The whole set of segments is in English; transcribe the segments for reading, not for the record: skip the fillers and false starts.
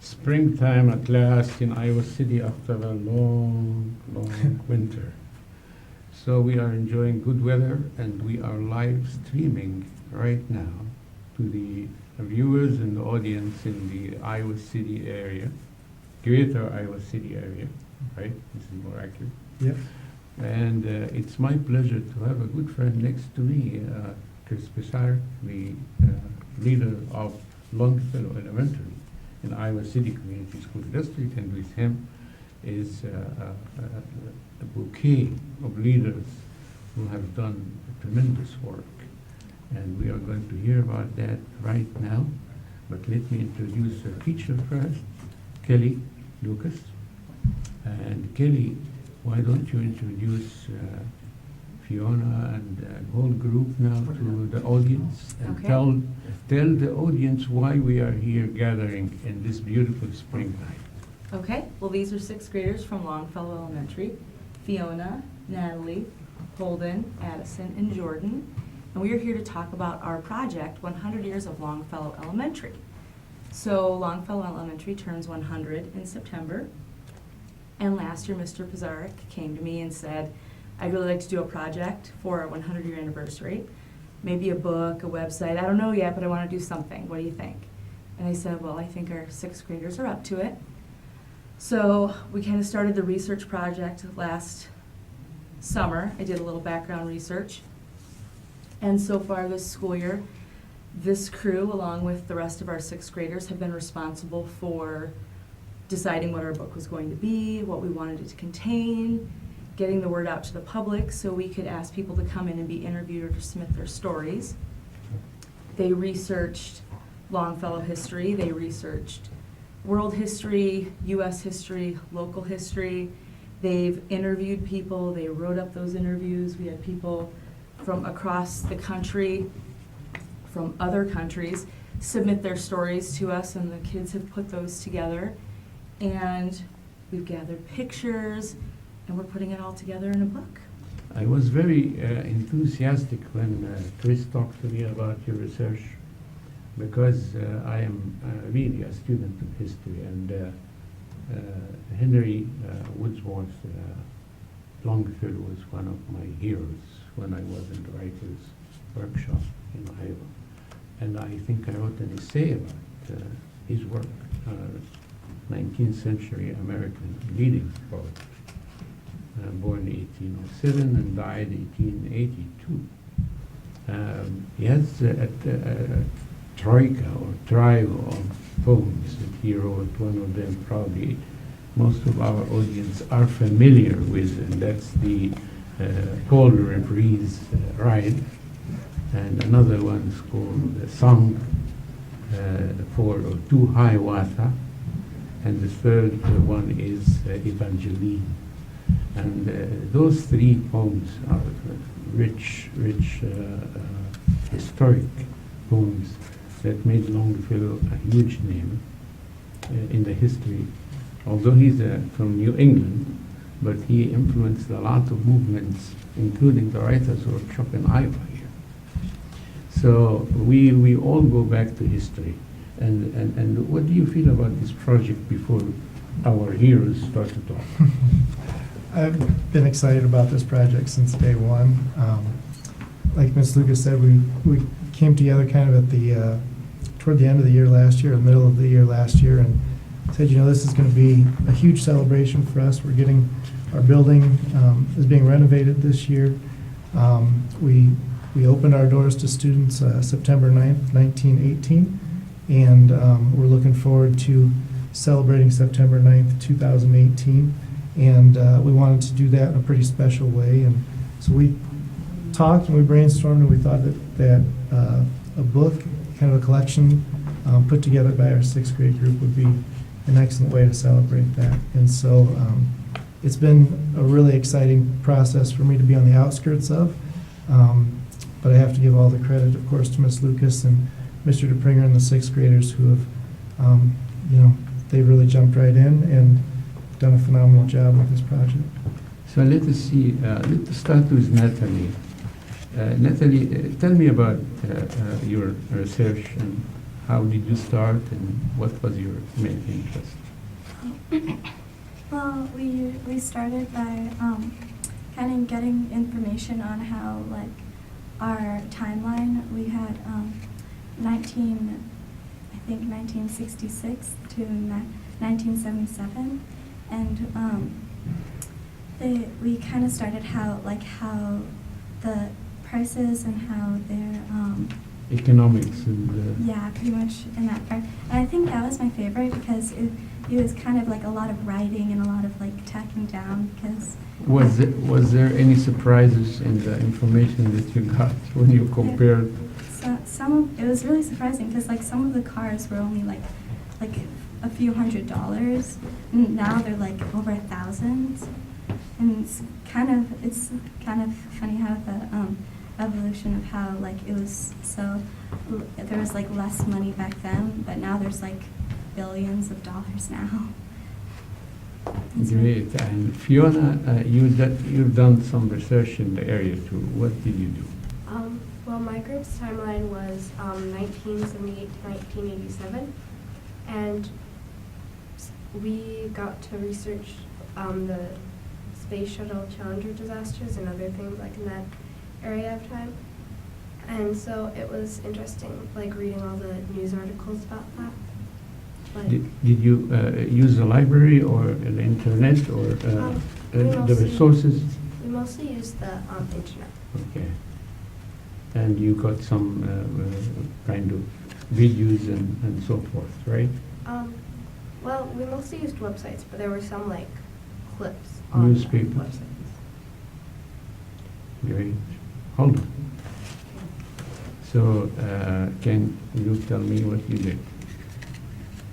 springtime at last in Iowa City after a long, long winter. So we are enjoying good weather, and we are live streaming right now to the viewers and the audience in the Iowa City area, greater Iowa City area, right? This is more accurate. Yep. And it's my pleasure to have a good friend next to me, Chris Pissar, the leader of Longfellow Elementary in Iowa City Community School District, and with him is a bouquet of leaders who have done tremendous work. And we are going to hear about that right now. But let me introduce our teacher first, Kelly Lucas. And Kelly, why don't you introduce Fiona and the whole group now to the audience, and Okay. tell the audience why we are here gathering in this beautiful spring night. Okay, well, these are sixth graders from Longfellow Elementary: Fiona, Natalie, Holden, Addison, and Jordan. And we are here to talk about our project, 100 Years of Longfellow Elementary. So Longfellow Elementary turns 100 in September. And last year, Mr. Pizarnik came to me and said, I'd really like to do a project for our 100-year anniversary. Maybe a book, a website, I don't know yet, but I want to do something. What do you think? And I said, well, I think our sixth graders are up to it. So we kind of started the research project last summer. I did a little background research. And so far this school year, this crew, along with the rest of our sixth graders, have been responsible for deciding what our book was going to be, what we wanted it to contain, getting the word out to the public so we could ask people to come in and be interviewed or to submit their stories. They researched Longfellow history, they researched world history, U.S. history, local history. They've interviewed people, they wrote up those interviews. We had people from across the country, from other countries, submit their stories to us, and the kids have put those together. And we've gathered pictures, and we're putting it all together in a book. I was very enthusiastic when Chris talked to me about your research, because I am really a student of history, and Henry Wordsworth Longfellow was one of my heroes when I was in the writers' workshop in Iowa. And I think I wrote an essay about his work, 19th century American leading poet, born 1807 and died 1882. He has a troika or trio of poems that he wrote. One of them probably most of our audience are familiar with, and that's the Polar Breeze Ride. And another one is called the Song for Two Hiawatha. And the third one is Evangeline. And those three poems are rich historic poems that made Longfellow a huge name in the history. Although he's from New England, but he influenced a lot of movements, including the Writers' Workshop in Iowa here. So we all go back to history. And what do you feel about this project before our heroes start to talk? I've been excited about this project since day one. Like Ms. Lucas said, we came together kind of at the toward the end of the year last year, or middle of the year last year, and said, you know, this is going to be a huge celebration for us. We're getting our building is being renovated this year. We opened our doors to students September 9th, 1918, and we're looking forward to celebrating September 9th, 2018. And we wanted to do that in a pretty special way. And so we talked and we brainstormed, and we thought that a book, kind of a collection put together by our sixth grade group, would be an excellent way to celebrate that. And so it's been a really exciting process for me to be on the outskirts of. But I have to give all the credit, of course, to Ms. Lucas and Mr. DePringer and the sixth graders who have, they've really jumped right in and done a phenomenal job with this project. So let us see, let's start with Natalie. Natalie, tell me about your research and how did you start, and what was your main interest? Well, we started by kind of getting information on how, like, our timeline. We had 1966 to 1977, and we kind of started how the prices and how their Economics and yeah, pretty much in that part. And I think that was my favorite because it was kind of like a lot of writing and a lot of like tacking down because was there any surprises in the information that you got when you compared? it was really surprising because like some of the cars were only like a few $100s, and now they're like over 1,000. And it's kind of funny how the evolution of how like it was there was like less money back then, but now there's like billions of dollars now. Great. And Fiona, you've done some research in the area too. What did you do? Well, my group's timeline was 1978 to 1987, and we got to research the Space Shuttle Challenger disasters and other things like in that area of time. And so it was interesting, like reading all the news articles about that. Like, Did you use the library or the internet or the resources? we mostly used the internet. Okay. And you got some kind of videos and so forth, right? Well, we mostly used websites, but there were some like clips on the Newspapers. websites. Great. Hold on. So, can you tell me what you did?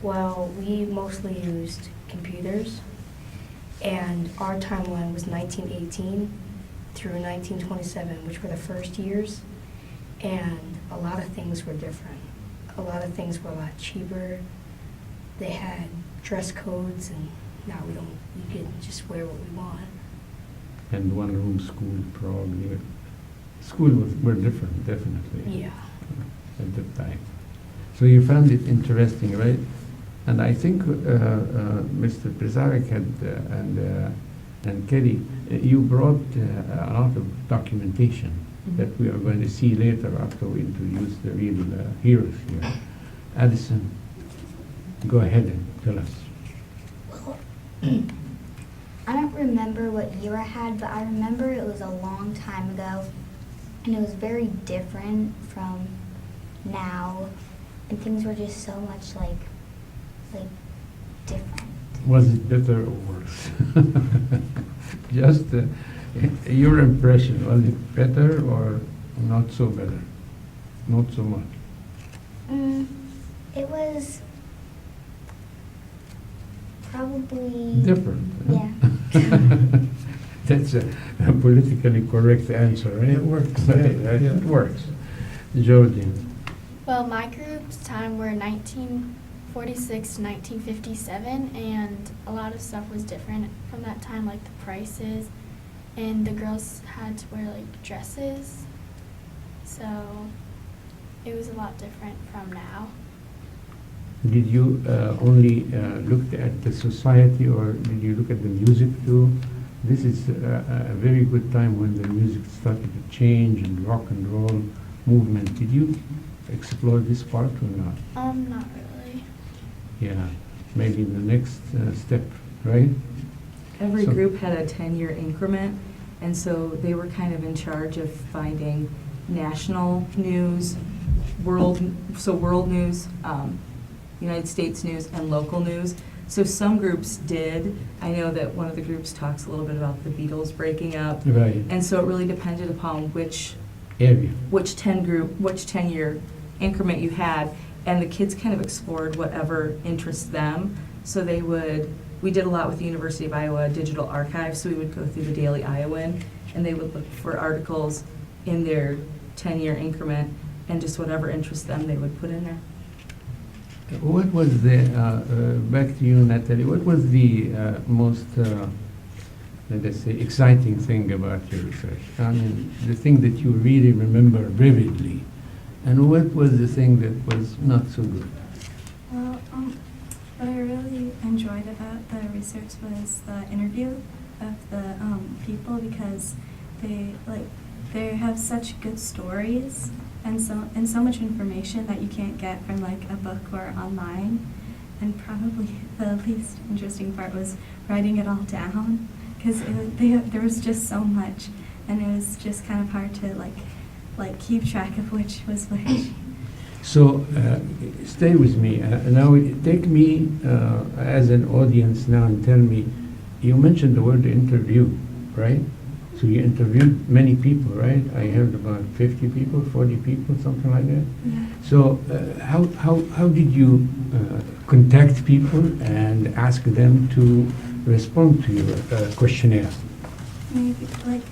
Well, we mostly used computers, and our timeline was 1918 through 1927, which were the first years, and a lot of things were different. A lot of things were a lot cheaper. They had dress codes, and now we could just wear what we want. And one-room school probably. Schools were different, definitely. Yeah. At the time. So you found it interesting, right? And I think Mr. Prezarek and Kelly, you brought a lot of documentation that we are going to see later after we introduce the real heroes here. Addison, go ahead and tell us. Well, I don't remember what year I had, but I remember it was a long time ago, and it was very different from now, and things were just so much like different. Was it better or worse? Just your impression, was it better or not so better? Not so much. It was probably Different. Yeah. That's a politically correct answer, right? It works, Right, yeah, right, yeah. It works. Jody. Well, my group's time were 1946 to 1957, and a lot of stuff was different from that time, like the prices, and the girls had to wear like dresses, so it was a lot different from now. Did you only look at the society, or did you look at the music too? This is a very good time when the music started to change and rock and roll movement. Did you explore this part or not? Not really. Yeah, maybe the next step, right? Every So- group had a 10-year increment, and so they were kind of in charge of finding national news, world news, United States news, and local news. So some groups did. I know that one of the groups talks a little bit about the Beatles breaking up, Right. and so it really depended upon which Area. 10-year increment you had, and the kids kind of explored whatever interests them. So we did a lot with the University of Iowa Digital Archive, so we would go through the Daily Iowan, and they would look for articles in their 10-year increment, and just whatever interests them, they would put in there. What was the, back to you, Natalie, what was the most, let us say, exciting thing about your research? I mean, the thing that you really remember vividly And what was the thing that was not so good? Well, what I really enjoyed about the research was the interview of the people, because they have such good stories and so much information that you can't get from like a book or online. And probably the least interesting part was writing it all down, because there was just so much, and it was just kind of hard to like keep track of which was which. So stay with me. Now take me as an audience now and tell me, you mentioned the word interview, right? So you interviewed many people, right? I heard about 50 people, 40 people, something like that. Yeah. So how did you contact people and ask them to respond to your questionnaire? Maybe like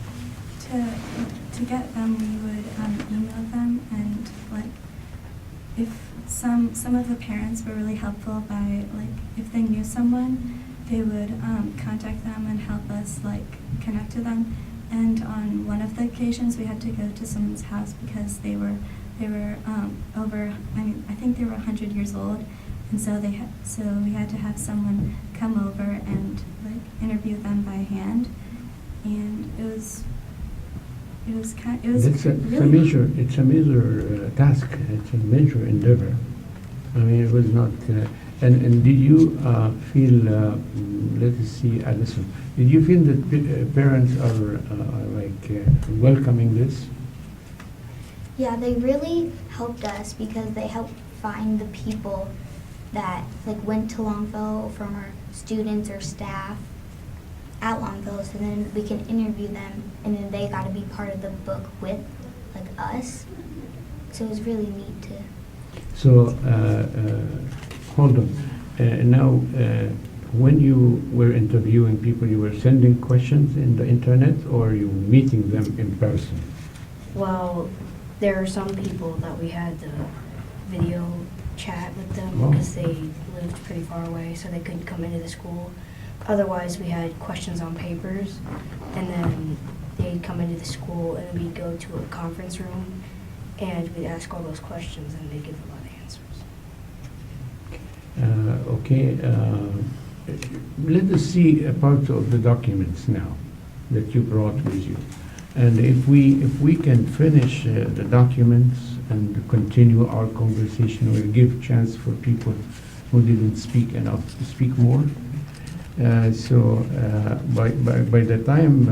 to get them, we would email them, and like if some of the parents were really helpful by like if they knew someone, they would contact them and help us like connect to them. And on one of the occasions, we had to go to someone's house because they were over. I think they were 100 years old, and so we had to have someone come over and like interview them by hand, and it was It's a really major task. It's a major endeavor. I mean, it was not. And did you feel? Let us see, Alison. Did you feel that parents are welcoming this? Yeah, they really helped us because they helped find the people that like went to Longfellow from our students or staff at Longfellow, so then we can interview them, and then they got to be part of the book with like us. So it was really neat to. So hold on. Now, when you were interviewing people, you were sending questions in the internet, or you meeting them in person? Well, there are some people that we had the video chat with them Oh. because they lived pretty far away, so they couldn't come into the school. Otherwise, we had questions on papers, and then they'd come into the school, and we'd go to a conference room, and we'd ask all those questions, and they'd give a lot of answers. Okay. Let us see a part of the documents now that you brought with you, and if we can finish the documents and continue our conversation, we'll give chance for people who didn't speak enough to speak more. So by the time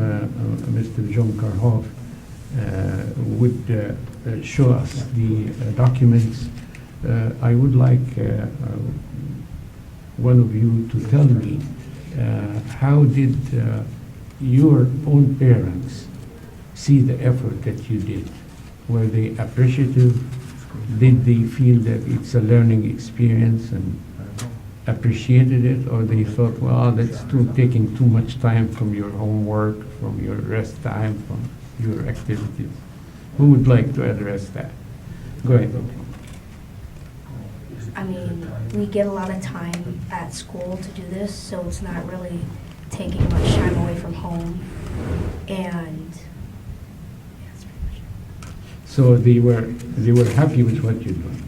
Mr. John Karhoff would show us the documents, I would like one of you to tell me how did your own parents see the effort that you did? Were they appreciative? Did they feel that it's a learning experience and appreciated it, or they thought, well, that's taking too much time from your homework, from your rest time, from your activities? Who would like to address that? Go ahead. I mean, we get a lot of time at school to do this, so it's not really taking much time away from home, and yeah, that's pretty much it. So they were happy with what you're doing.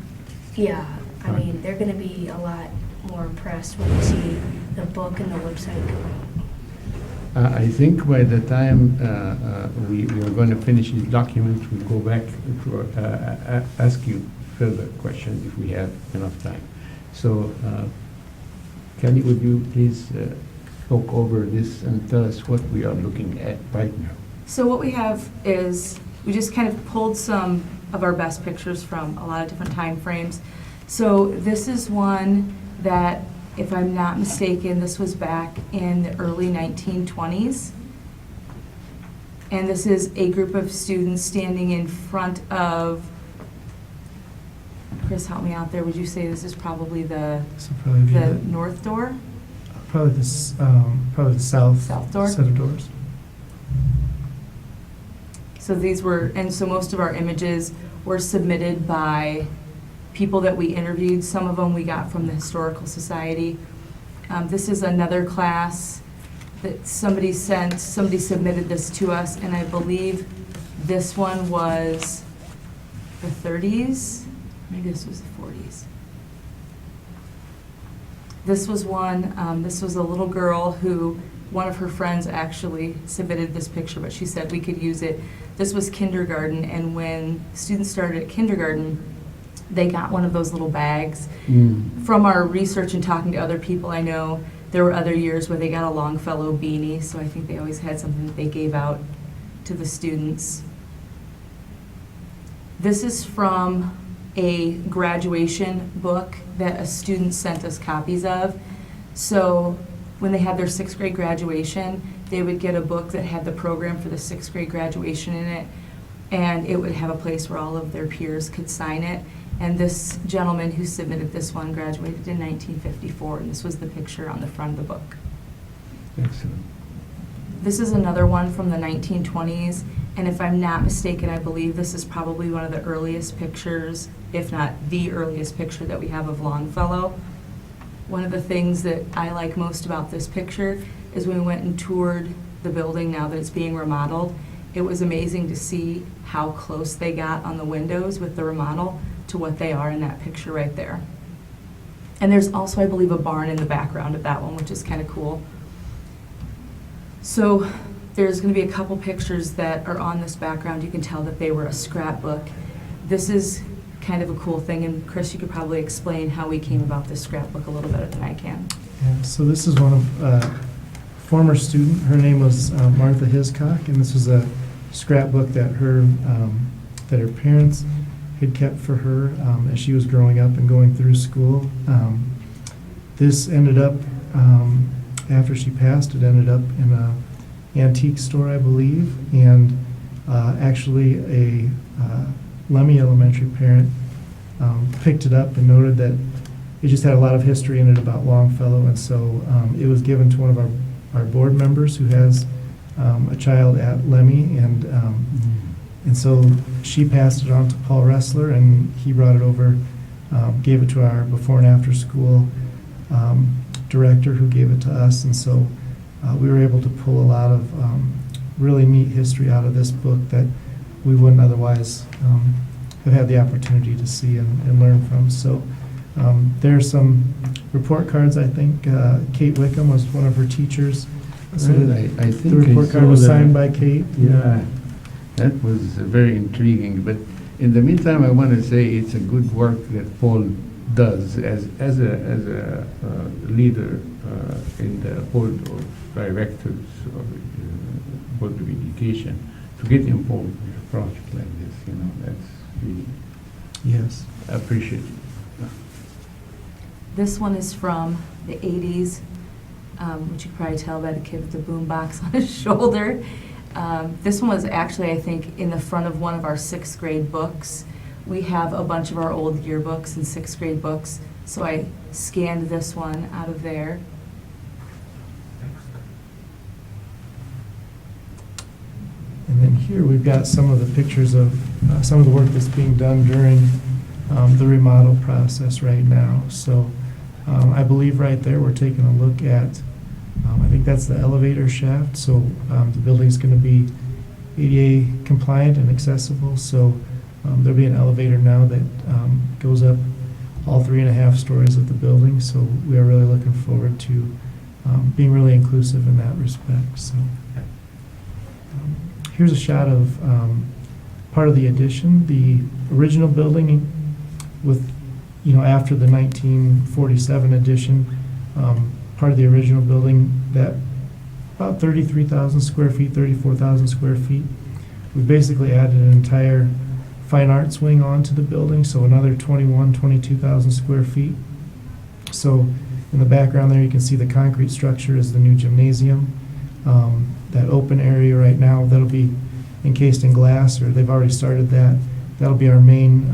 Yeah, I mean, they're going to be a lot more impressed when they see the book and the website come out. I think by the time we are going to finish these documents, we'll go back to ask you further questions if we have enough time. So, Kelly, would you please talk over this and tell us what we are looking at right now? So what we have is, we just kind of pulled some of our best pictures from a lot of different time frames. So this is one that, if I'm not mistaken, this was back in the early 1920s. And this is a group of students standing in front of, Chris, help me out there, would you say this is probably the So probably be the north door? probably the south South door? set of doors. So these were, and so most of our images were submitted by people that we interviewed. Some of them we got from the Historical Society. This is another class that somebody submitted this to us, and I believe this one was the 30s, maybe this was the 40s. This was one, this was a little girl who, one of her friends actually submitted this picture, but she said we could use it. This was kindergarten, and when students started at kindergarten, they got one of those little bags. From our research and talking to other people I know, there were other years where they got a Longfellow beanie, so I think they always had something that they gave out to the students. This is from a graduation book that a student sent us copies of. So when they had their 6th grade graduation, they would get a book that had the program for the 6th grade graduation in it, and it would have a place where all of their peers could sign it. And this gentleman who submitted this one graduated in 1954, and this was the picture on the front of the book. Excellent. This is another one from the 1920s, and if I'm not mistaken, I believe this is probably one of the earliest pictures, if not the earliest picture that we have of Longfellow. One of the things that I like most about this picture is when we went and toured the building now that it's being remodeled, it was amazing to see how close they got on the windows with the remodel to what they are in that picture right there. And there's also, I believe, a barn in the background of that one, which is kind of cool. So there's going to be a couple pictures that are on this background. You can tell that they were a scrapbook. This is kind of a cool thing, and Chris, you could probably explain how we came about this scrapbook a little better than I can. Yeah, so this is one of former student. Her name was Martha Hiscock, and this was a scrapbook that her parents had kept for her as she was growing up and going through school. This ended up, after she passed, it ended up in an antique store, I believe, and actually a Lemmy Elementary parent picked it up and noted that it just had a lot of history in it about Longfellow, and so it was given to one of our board members who has a child at Lemmy, and so she passed it on to Paul Ressler, and he brought it over, gave it to our before and after school director, who gave it to us, and so we were able to pull a lot of really neat history out of this book that we wouldn't otherwise have had the opportunity to see and learn from. So there's some report cards. I think Kate Wickham was one of her teachers. So Right, I think the report I card saw was that. signed by Kate. Yeah, that was very intriguing. But in the meantime, I want to say it's a good work that Paul does as a leader in the board of directors of board of education to get involved in a project like this. You know, that's really Yes. appreciated. This one is from the 80s, which you can probably tell by the kid with the boombox on his shoulder. This one was actually, I think, in the front of one of our 6th grade books. We have a bunch of our old yearbooks and 6th grade books, so I scanned this one out of there. And then here we've got some of the pictures of some of the work that's being done during the remodel process right now. So I believe right there we're taking a look at, I think that's the elevator shaft. So the building's going to be ADA compliant and accessible. So there'll be an elevator now that goes up all 3.5 stories of the building. So we are really looking forward to being really inclusive in that respect. So here's a shot of part of the addition. The original building with, after the 1947 addition, part of the original building, that about 33,000 square feet, 34,000 square feet. We basically added an entire fine arts wing onto the building, so another 22,000 square feet. So in the background there, you can see the concrete structure is the new gymnasium. That open area right now, that'll be encased in glass, or they've already started that. That'll be our main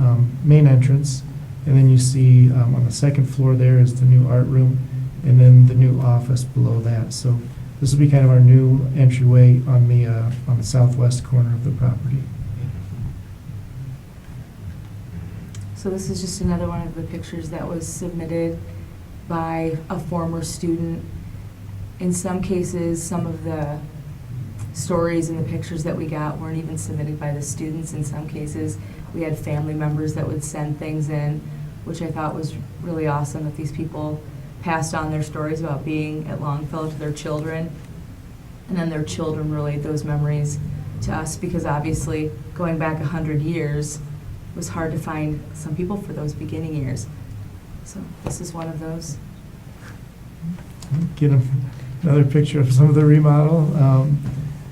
entrance. And then you see on the 2nd floor there is the new art room, and then the new office below that. So this will be kind of our new entryway on the southwest corner of the property. So this is just another one of the pictures that was submitted by a former student. In some cases, some of the stories and the pictures that we got weren't even submitted by the students. In some cases, We had family members that would send things in, which I thought was really awesome that these people passed on their stories about being at Longfellow to their children. And then their children relayed those memories to us, because obviously going back 100 years it was hard to find some people for those beginning years. So this is one of those. Get another picture of some of the remodel.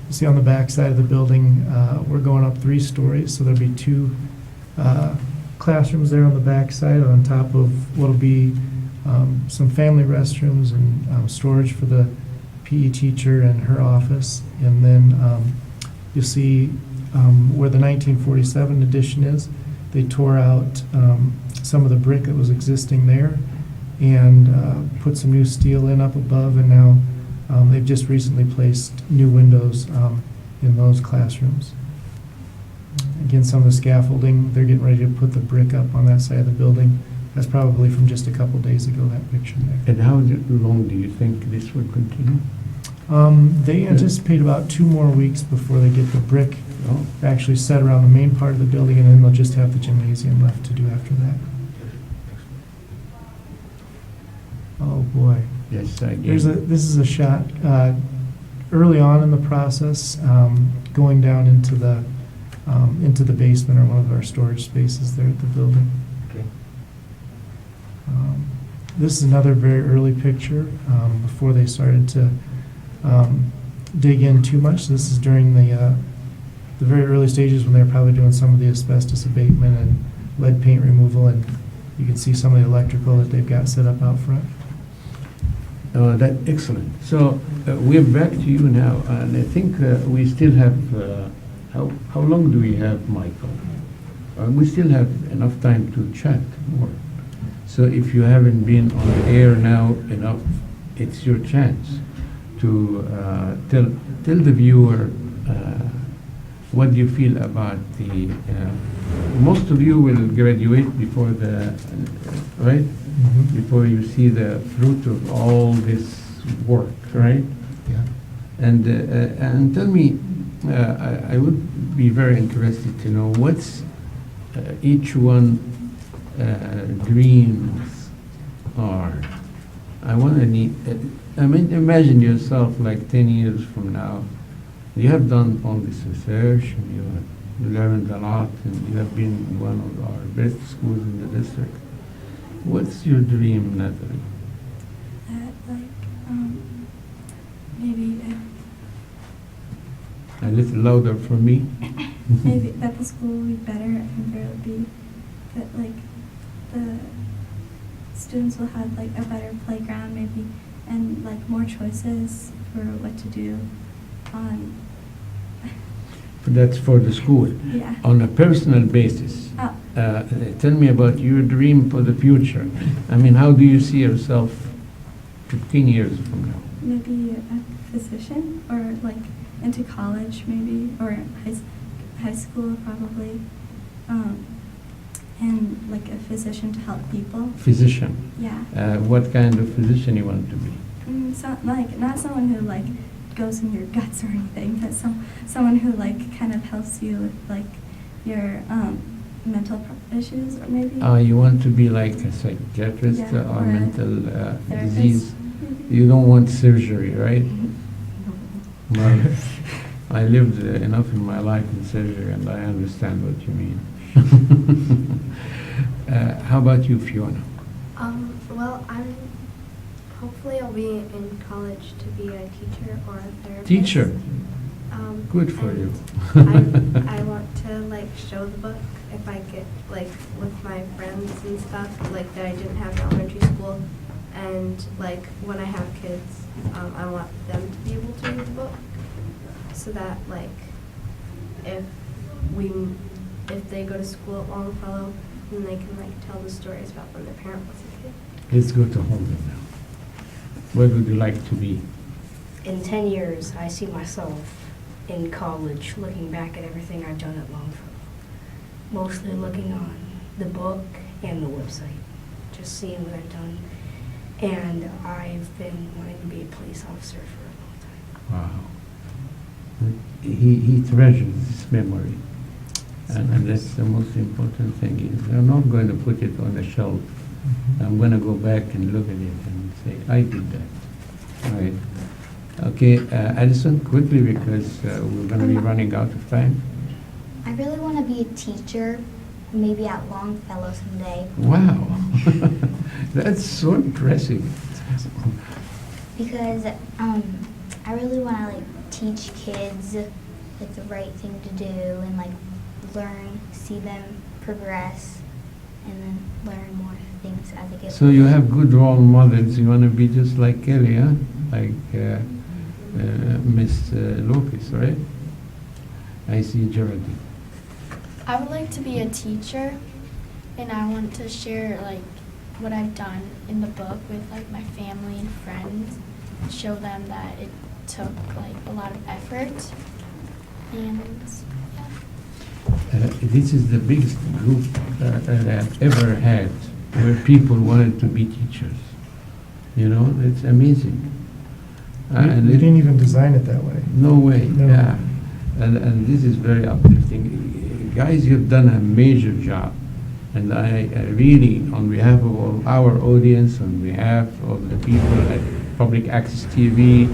You see on the back side of the building, we're going up 3 stories, so there'll be 2 classrooms there on the back side on top of what'll be some family restrooms and storage for the PE teacher and her office. And then you'll see where the 1947 addition is. They tore out some of the brick that was existing there and put some new steel in up above, and now they've just recently placed new windows in those classrooms. Again, some of the scaffolding, they're getting ready to put the brick up on that side of the building. That's probably from just a couple days ago, that picture there. And how long do you think this will continue? They anticipate about 2 more weeks before they get the brick Oh, actually set around the main part of the building, and then they'll just have the gymnasium left to do after that. Oh, boy. yes, I This get is a shot early on in the process, going down into the basement or one of our storage spaces there at the building. Okay. This is another very early picture before they started to dig in too much. This is during the very early stages when they were probably doing some of the asbestos abatement and lead paint removal, and you can see some of the electrical that they've got set up out front. That's excellent. So we're back to you now, and I think we still have, how long do we have, Michael? We still have enough time to chat more. So if you haven't been on the air now enough, it's your chance to tell the viewer what do you feel about the, most of you will graduate before the, right? Before you see the fruit of all this work, right? Yeah. And tell me, I would be very interested to know what's each one dreams are. I want to need, I mean, imagine yourself like 10 years from now. You have done all this research, and you learned a lot, and you have been in one of our best schools in the district. What's your dream, Natalie? Maybe A little louder for me. maybe that the school would be better, and there would be that like the students will have like a better playground maybe, and like more choices for what to do on. That's for the school. Yeah. On a personal basis, Oh. tell me about your dream for the future. I mean, how do you see yourself 15 years from now? Maybe a physician, or like into college maybe, or high school probably, and like a physician to help people. Physician. Yeah. What kind of physician you want to be? So, like not someone who like goes in your guts or anything, but someone who like kind of helps you with like your mental issues, or maybe. You want to be like a psychiatrist, Yeah, or or a mental therapist, disease. maybe. You don't want surgery, right? Well, I lived enough in my life in surgery, and I understand what you mean. How about you, Fiona? Well, hopefully I'll be in college to be a teacher or a therapist. Teacher. Good for and you. I want to like show the book if I get like with my friends and stuff like that I didn't have in elementary school, and like when I have kids, I want them to be able to read the book, so that like if they go to school at Longfellow, then they can like tell the stories about when their parent was a kid. Let's go to Holden now. What would you like to be? In 10 years, I see myself in college looking back at everything I've done at Longfellow. Mostly looking on the book and the website, just seeing what I've done. And I've been wanting to be a police officer for a long time. Wow. He treasures this memory. And that's the most important thing. Is they're not going to put it on a shelf. I'm going to go back and look at it and say, I did that. Right. Okay, Addison, quickly, because we're going to be running out of time. I really want to be a teacher, maybe at Longfellow someday. Wow, that's so impressive. Because I really want to like teach kids like the right thing to do and like learn, see them progress, and then learn more things as they get So you have good role models. You want to be just like Kelly, huh? Like Miss Lopez, right? I see Geraldine. I would like to be a teacher, and I want to share like what I've done in the book with like my family and friends, show them that it took like a lot of effort, and yeah. This is the biggest group that I've ever had where people wanted to be teachers. You know, it's amazing. And We didn't even design it that way. no way, No. yeah. And this is very uplifting. Guys, you've done a major job. And I really, on behalf of all our audience, on behalf of the people at Public Access TV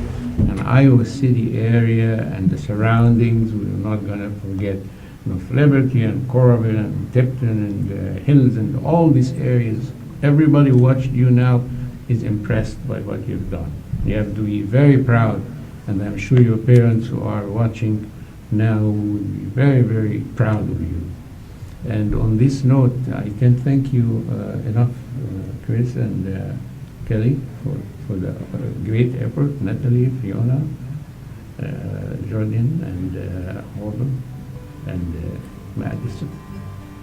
and Iowa City area and the surroundings, we're not going to forget North Liberty and Corrigan and Tipton and Hills and all these areas. Everybody who watched you now is impressed by what you've done. You have to be very proud, and I'm sure your parents who are watching now will be very, very proud of you. And on this note, I can thank you enough, Chris and Kelly, for the great effort, Natalie, Fiona, Jordan, and Holden, and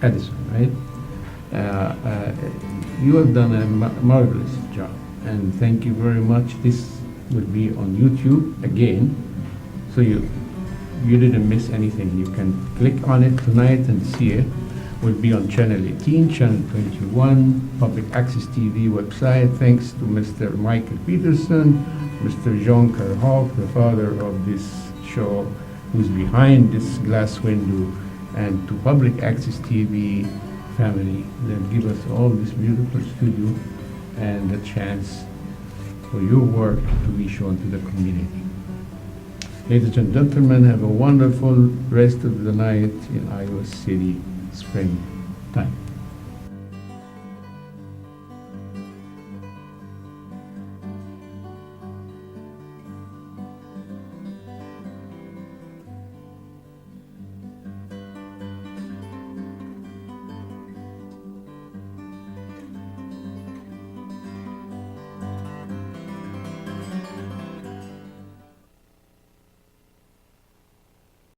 Addison, right? You have done a marvelous job, and thank you very much. This will be on YouTube again, so you didn't miss anything. You can click on it tonight and see it. Will be on Channel 18, Channel 21, Public Access TV website. Thanks to Mr. Michael Peterson, Mr. John Kerhoff, the father of this show, who's behind this glass window, and to Public Access TV family that give us all this beautiful studio and the chance for your work to be shown to the community. Ladies and gentlemen, have a wonderful rest of the night in Iowa City springtime.